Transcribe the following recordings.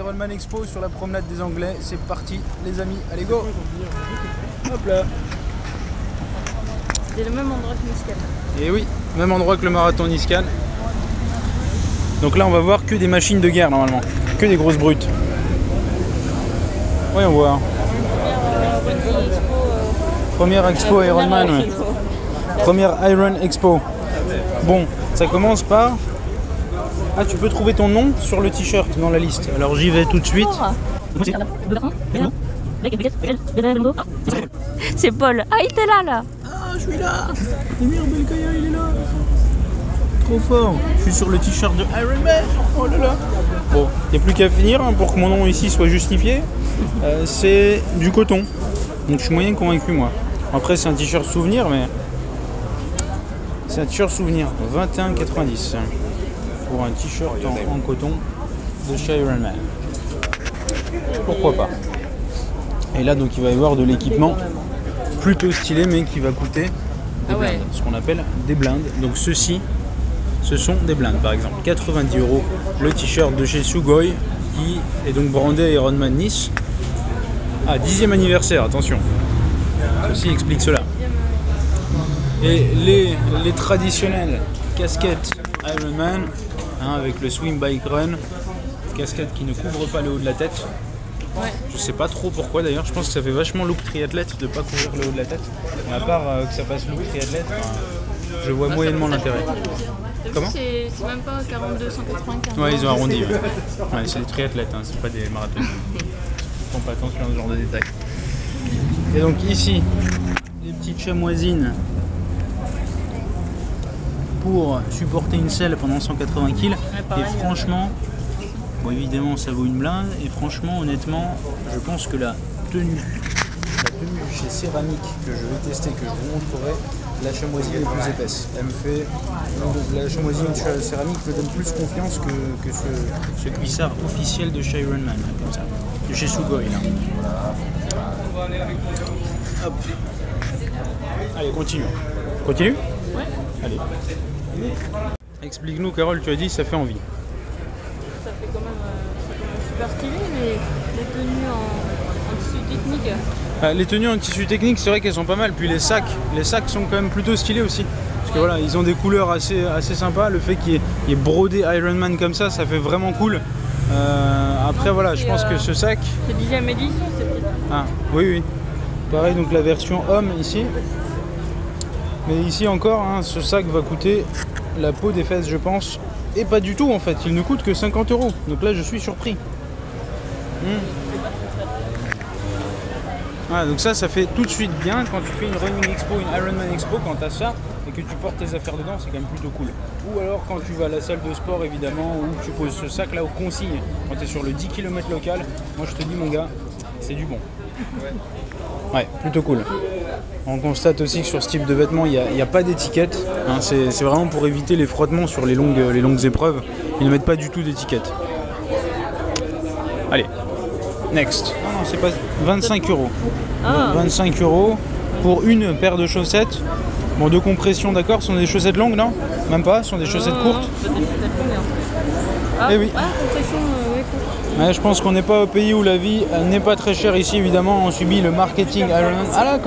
Ironman Expo sur la promenade des Anglais. C'est parti les amis, allez go. Hop là. C'est le même endroit que Niskan. Et oui, même endroit que le marathon Niskan. Donc là on va voir que des machines de guerre normalement, que des grosses brutes. Oui on voit. Première expo Ironman, ouais. Première Iron Expo. Bon, ça commence par... Ah, tu peux trouver ton nom sur le t-shirt dans la liste. Alors j'y vais tout de suite. C'est Paul. Ah, il était là. Ah, je suis là. Emir Belkaya, il est là. Trop fort. Je suis sur le t-shirt de Iron Man. Oh là là. Bon, il n'y a plus qu'à finir hein, pour que mon nom ici soit justifié. C'est du coton. Donc je suis moyen convaincu moi. Après c'est un t-shirt souvenir mais... C'est un t-shirt souvenir. 21,90 pour un t-shirt en coton de chez Iron Man. Pourquoi pas. Et là donc il va y avoir de l'équipement plutôt stylé mais qui va coûter des blindes, ce qu'on appelle des blindes. Donc ceci, ce sont des blindes par exemple. 90 € le t-shirt de chez Sugoi qui est donc brandé Ironman Nice. Ah, 10e anniversaire, attention. Ceci explique cela. Et les traditionnelles casquettes Ironman hein, avec le swim bike run, casquette qui ne couvre pas le haut de la tête. Ouais. Je sais pas trop pourquoi d'ailleurs, je pense que ça fait vachement look triathlète de pas couvrir le haut de la tête. Mais à part que ça fasse look triathlète, je vois moyennement l'intérêt. Comment ? C'est même pas 42,195. Ouais, ils ont arrondi. Ouais. Ouais, c'est des triathlètes, hein, c'est pas des marathoniens. Ils font pas attention à ce genre de détails. Et donc ici, les petites chamoisines pour supporter une selle pendant 180 kg. Et franchement, bon évidemment ça vaut une blinde. Et franchement, honnêtement, je pense que la tenue chez Céramique que je vais tester, que je vous montrerai, la chamoisine est plus épaisse. Elle me fait, la chamoisine Céramique me donne plus confiance que ce cuissard officiel de chez Ironman, là, comme ça, de chez Sugoi là. Hop. Allez, continue. Continue ? Ouais. Allez. Explique-nous, Carole, tu as dit ça fait envie. Ça fait quand même super stylé, les tenues en tissu technique. Les tenues en tissu technique, c'est vrai qu'elles sont pas mal. Puis les sacs sont quand même plutôt stylés aussi. Parce que voilà, ils ont des couleurs assez sympas. Le fait qu'il y ait brodé Ironman comme ça fait vraiment cool. Après voilà, je pense que ce sac... C'est 10e édition, c'est peut-être. Ah, oui. Pareil, donc la version homme ici. Mais ici encore, hein, ce sac va coûter la peau des fesses, je pense. Et pas du tout en fait, il ne coûte que 50 €. Donc là, je suis surpris. Ah, donc ça fait tout de suite bien quand tu fais une running expo, une Ironman expo, quand tu as ça et que tu portes tes affaires dedans, c'est quand même plutôt cool. Ou alors quand tu vas à la salle de sport évidemment, ou tu poses ce sac là aux consignes, quand tu es sur le 10 km local, moi je te dis mon gars, c'est du bon. Ouais, plutôt cool. On constate aussi que sur ce type de vêtements, il n'y a pas d'étiquette. Hein, c'est vraiment pour éviter les frottements sur les longues épreuves. Ils ne mettent pas du tout d'étiquette. Allez, next. Non, c'est pas 25 €. Ah. 25 € pour une paire de chaussettes. Bon, de compression, d'accord, ce sont des chaussettes longues, non? Même pas, ce sont des chaussettes courtes. Des chaussettes longues. Eh oui. Ah, compression, oui, courte. Ouais, je pense qu'on n'est pas au pays où la vie n'est pas très chère. Ici, évidemment, on subit le marketing Ironman. Ah là,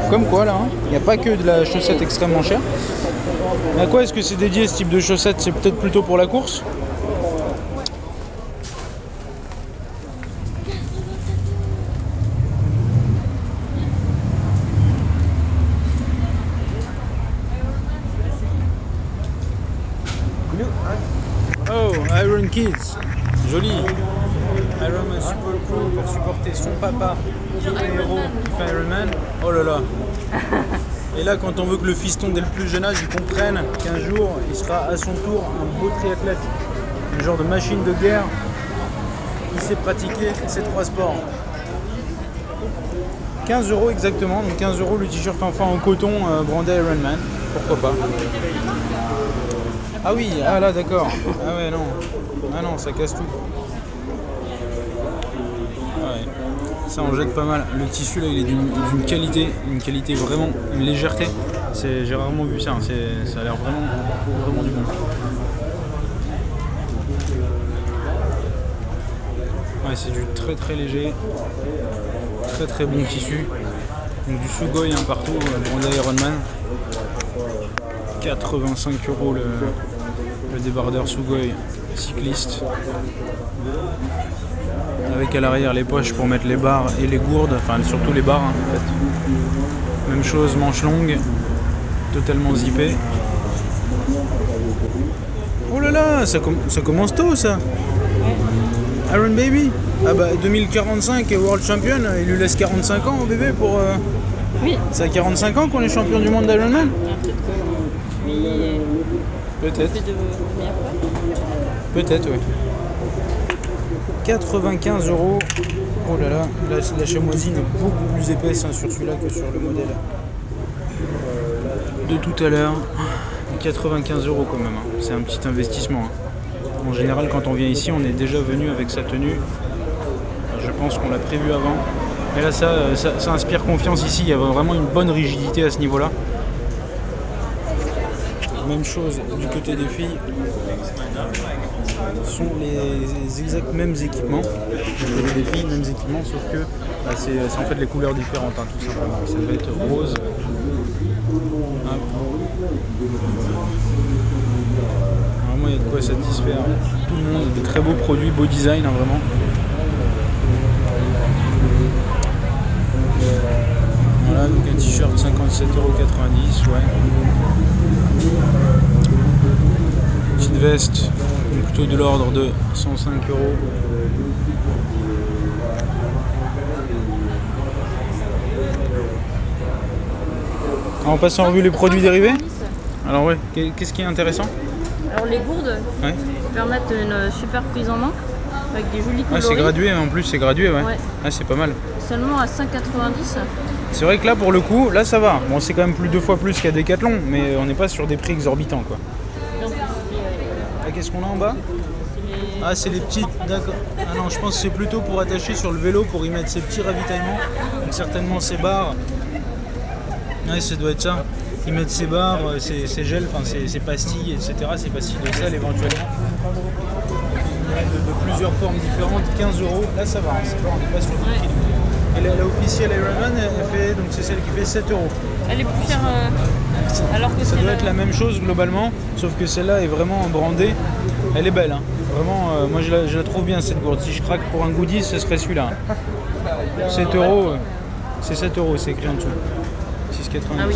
comme quoi, là, il n'y a pas que de la chaussette extrêmement chère. À quoi est-ce que c'est dédié ce type de chaussette? C'est peut-être plutôt pour la course? Oh, Iron Kids, joli. Ironman Super Crew pour supporter son papa qui est héros qui fait Ironman. Oh là là. Et là, quand on veut que le fiston dès le plus jeune âge il comprenne qu'un jour il sera à son tour un beau triathlète, un genre de machine de guerre, il sait pratiquer ces trois sports. 15 € exactement, donc 15 € le t-shirt enfant en coton brandé Ironman, pourquoi pas. Ah oui, ah là d'accord. Ah ouais non. Ah non, ça casse tout. Ouais. Ça en jette pas mal. Le tissu là il est d'une qualité vraiment, une légèreté. J'ai rarement vu ça, hein. Ça a l'air vraiment du bon. Ouais, c'est du très très léger, très très bon tissu. Donc du Sugoi hein, partout, brandé Ironman. 85 € le débardeur Sugoi cycliste. Avec à l'arrière les poches pour mettre les barres et les gourdes, enfin surtout les barres hein, en fait. Même chose, manche longue, totalement zippé. Oh là là, ça commence tôt ça. Iron Baby. Ah bah 2045 et World Champion, il lui laisse 45 ans au bébé pour... Oui. C'est à 45 ans qu'on est champion du monde d'Ironman. Peut-être. Peut-être, oui. 95 €. Oh là là, la chamoisine est beaucoup plus épaisse hein, sur celui-là que sur le modèle de tout à l'heure. 95 € quand même, hein. C'est un petit investissement. Hein. En général, quand on vient ici, on est déjà venu avec sa tenue. Je pense qu'on l'a prévu avant. Mais là, ça inspire confiance ici. Il y a vraiment une bonne rigidité à ce niveau-là. Même chose du côté des filles. Ce sont les exacts mêmes équipements. Du côté des filles, mêmes équipements, sauf que bah, c'est en fait les couleurs différentes, hein, tout simplement. Ça va être rose. Vraiment, il y a de quoi satisfaire tout le monde. Des très beaux produits, beau design, hein, vraiment. Voilà, donc un t-shirt 57,90 €, ouais. Petite veste, plutôt de l'ordre de 105 €. On passe en revue les produits dérivés. Alors ouais, qu'est-ce qui est intéressant? Alors les gourdes permettent une super prise en main avec des jolis coloris. Ah, c'est gradué, en plus c'est gradué, ouais. Ah, c'est pas mal. Seulement à 5,90 €. C'est vrai que là pour le coup, là ça va. Bon, c'est quand même deux fois plus qu'à Decathlon, mais on n'est pas sur des prix exorbitants quoi. Ah, qu'est-ce qu'on a en bas? Ah, c'est les petites, d'accord. Ah non, je pense que c'est plutôt pour attacher sur le vélo pour y mettre ces petits ravitaillements. Donc certainement ces barres. Ouais, ça doit être ça. Ils mettent ces barres, ces gels, enfin ces pastilles, etc. Ces pastilles de sel éventuellement. De plusieurs formes différentes, 15 €. Là ça va, on n'est pas sur le prix. Et la officielle Ironman, donc c'est celle qui fait 7 €. Elle est plus chère alors que ça doit être la même chose globalement, sauf que celle-là est vraiment brandée. Elle est belle, hein. Vraiment, moi je la trouve bien cette gourde. Si je craque pour un goodies, ce serait celui-là. 7 €, c'est 7 €, c'est écrit en dessous. 6,90 €. Ah oui.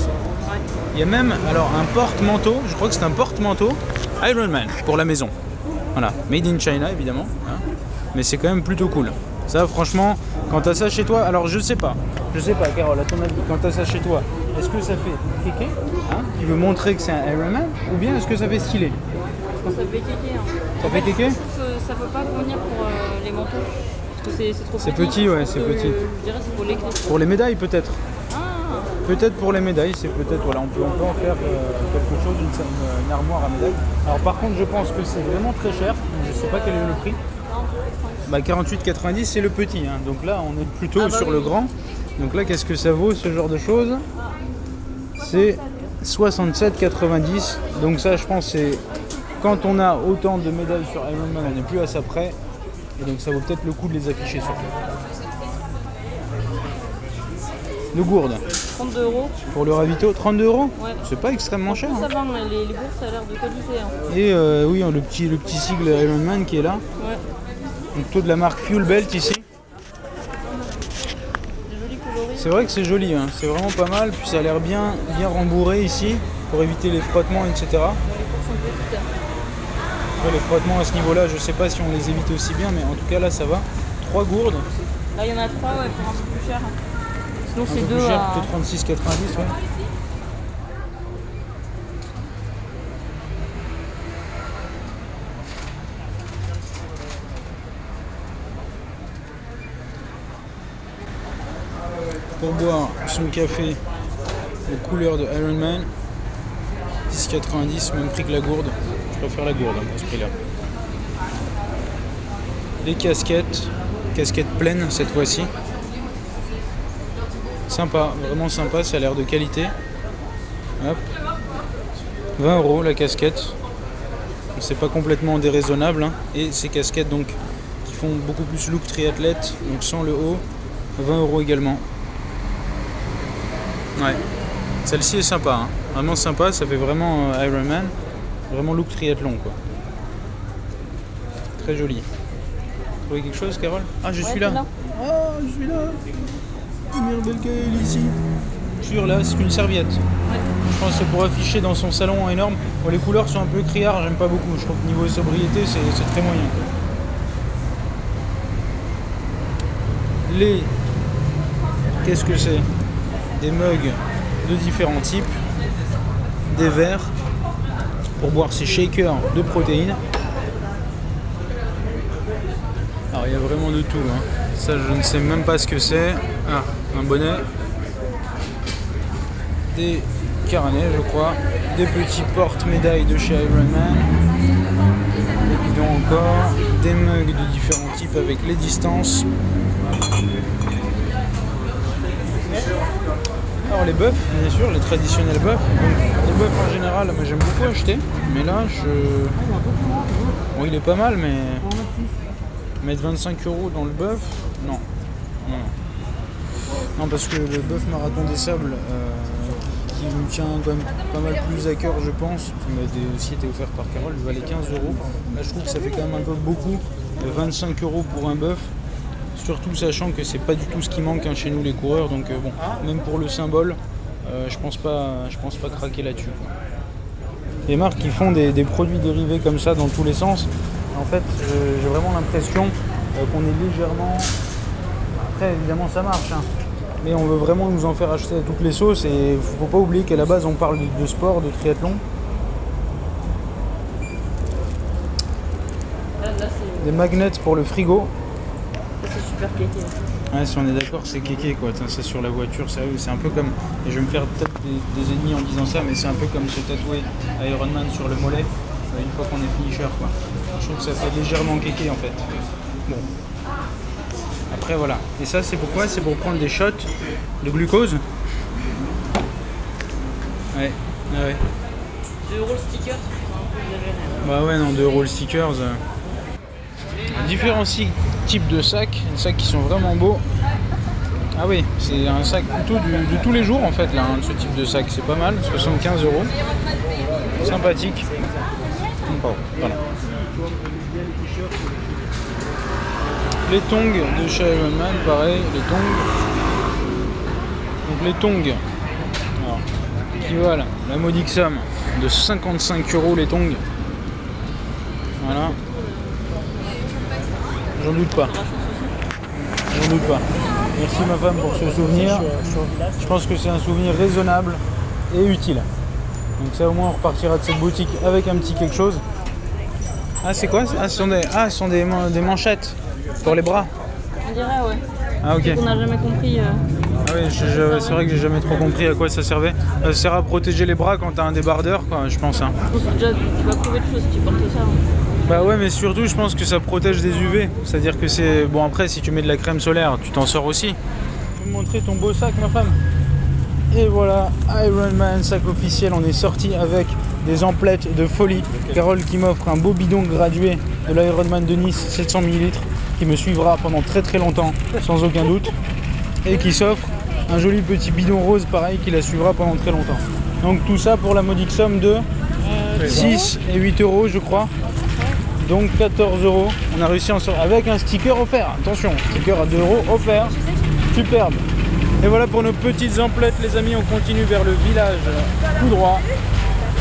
Il y a même alors un porte-manteau, je crois que c'est un porte-manteau Ironman pour la maison. Voilà, made in China évidemment, hein. Mais c'est quand même plutôt cool. Ça franchement, quand t'as ça chez toi, alors je sais pas Carole, à ton avis, quand t'as ça chez toi, est-ce que ça fait kéké, hein, qui veut montrer que c'est un Ironman, ou bien est-ce que ça fait stylé? Ça fait kéké. Hein. Ça fait kéké? Ça peut pas convenir pour les manteaux, parce que c'est trop petit. C'est petit, ouais, c'est petit. Je dirais c'est pour les clés. Pour les médailles peut-être. Ah. Peut-être pour les médailles, c'est peut-être, voilà, on peut en faire quelque chose, une armoire à médailles. Alors par contre, je pense que c'est vraiment très cher, je sais pas quel est le prix. Bah 48,90 c'est le petit, hein. Donc là on est plutôt sur le grand. Donc là qu'est-ce que ça vaut ce genre de choses? C'est 67,90. Donc ça je pense c'est quand on a autant de médailles sur Ironman, on n'est plus à ça près. Et donc ça vaut peut-être le coup de les afficher surtout. Nos gourdes. 32 €. Pour le ravito, 32 €. Ouais. C'est pas extrêmement cher. Ça Hein. va, mais les gourdes ça a l'air de qualité. Hein. Et oui, le petit sigle Ironman qui est là. Ouais. Donc plutôt de la marque Fuel Belt ici. C'est vrai que c'est joli, hein. C'est vraiment pas mal. Puis ça a l'air bien rembourré ici pour éviter les frottements, etc. Après, les frottements à ce niveau-là, je sais pas si on les évite aussi bien, mais en tout cas là ça va. 3 gourdes. Là il y en a 3 ouais, pour un peu plus cher. Sinon c'est 2 plus cher, à... plutôt 36,90 ouais. Pour boire son café aux couleurs de Ironman, 10,90, même prix que la gourde. Je préfère la gourde hein, pour ce prix-là. Les casquettes pleines cette fois-ci. Sympa, vraiment sympa, ça a l'air de qualité. Hop. 20 € la casquette. C'est pas complètement déraisonnable. Hein. Et ces casquettes donc qui font beaucoup plus look triathlète, donc sans le haut, 20 € également. Ouais, celle-ci est sympa, hein. Vraiment sympa, ça fait vraiment Ironman, vraiment look triathlon quoi. Très joli. Vous voyez quelque chose, Carole? Ah, je suis là. Ah, je suis là. Emir Belkaïl ici. Sur là, c'est une serviette. Ouais. Je pense que c'est pour afficher dans son salon énorme. Bon, les couleurs sont un peu criards, j'aime pas beaucoup. Je trouve que niveau sobriété, c'est très moyen. Qu'est-ce que c'est? Des mugs de différents types, des verres pour boire ces shakers de protéines. Alors il y a vraiment de tout, hein. Ça je ne sais même pas ce que c'est. Ah, un bonnet, des carnets je crois, des petits porte-médailles de chez Ironman, des bidons encore, des mugs de différents types avec les distances. Alors les bœufs, bien sûr, les traditionnels bœufs. Donc, les bœufs en général, moi j'aime beaucoup acheter, mais là bon, il est pas mal, mais mettre 25 € dans le bœuf, non. Non, parce que le bœuf marathon des sables, qui me tient quand même pas mal plus à cœur, je pense, qui m'a aussi été offert par Carole, il valait 15 €. Là, je trouve que ça fait quand même un peu beaucoup, 25 € pour un bœuf. Surtout sachant que c'est pas du tout ce qui manque, hein, chez nous les coureurs, donc bon, même pour le symbole, je pense pas craquer là-dessus. Les marques qui font des produits dérivés comme ça dans tous les sens, en fait, j'ai vraiment l'impression qu'on est légèrement... Après, évidemment, ça marche, hein, mais on veut vraiment nous en faire acheter à toutes les sauces, et faut pas oublier qu'à la base, on parle de sport, de triathlon. Des magnets pour le frigo. C'est super kéké. Ouais, si on est d'accord, c'est kéké quoi. Ça sur la voiture, sérieux, c'est un peu comme. Et je vais me faire peut-être des ennemis en disant ça, mais c'est un peu comme se tatouer Ironman sur le mollet une fois qu'on est finisher quoi. Je trouve que ça fait légèrement kéké en fait. Bon. Après voilà. Et ça c'est pourquoi? C'est pour prendre des shots de glucose. Ouais. 2 € le sticker, c'est un peu exagéré. Bah ouais, non, 2 € le stickers. Différents types de sacs, des sacs qui sont vraiment beaux. Ah oui, c'est un sac plutôt de tous les jours en fait là, hein, ce type de sac, c'est pas mal, 75 €. Sympathique. Voilà. Les tongs de chez Ironman, pareil, les tongs. Donc les tongs, alors, qui valent la modique somme de 55 € les tongs. Voilà. J'en doute pas. J'en doute pas. Merci ma femme pour ce souvenir. Je pense que c'est un souvenir raisonnable et utile. Donc ça au moins on repartira de cette boutique avec un petit quelque chose. Ah c'est quoi? Ah ce sont des manchettes pour les bras. On dirait ouais. Ah ok. On n'a jamais compris. Ah oui, c'est vrai que j'ai jamais trop compris à quoi ça servait. Ça sert à protéger les bras quand t'as un débardeur quoi, je pense. Hein. Déjà tu vas trouver de choses si tu portes ça. Hein. Bah ouais, mais surtout je pense que ça protège des UV. C'est-à-dire que c'est... Bon après si tu mets de la crème solaire, tu t'en sors aussi. Je vais te montrer ton beau sac ma femme. Et voilà, Ironman, sac officiel. On est sorti avec des emplettes de folie. Carole qui m'offre un beau bidon gradué de l'Ironman de Nice, 700 ml, qui me suivra pendant très très longtemps, sans aucun doute. Et qui s'offre un joli petit bidon rose pareil qui la suivra pendant très longtemps. Donc tout ça pour la modique somme de 6 et 8 € je crois. Donc 14 €. On a réussi à en sortir avec un sticker offert. Attention, sticker à 2 € offert. Superbe. Et voilà pour nos petites emplettes les amis. On continue vers le village tout droit.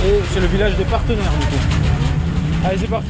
Et c'est le village des partenaires du coup. Allez c'est parti.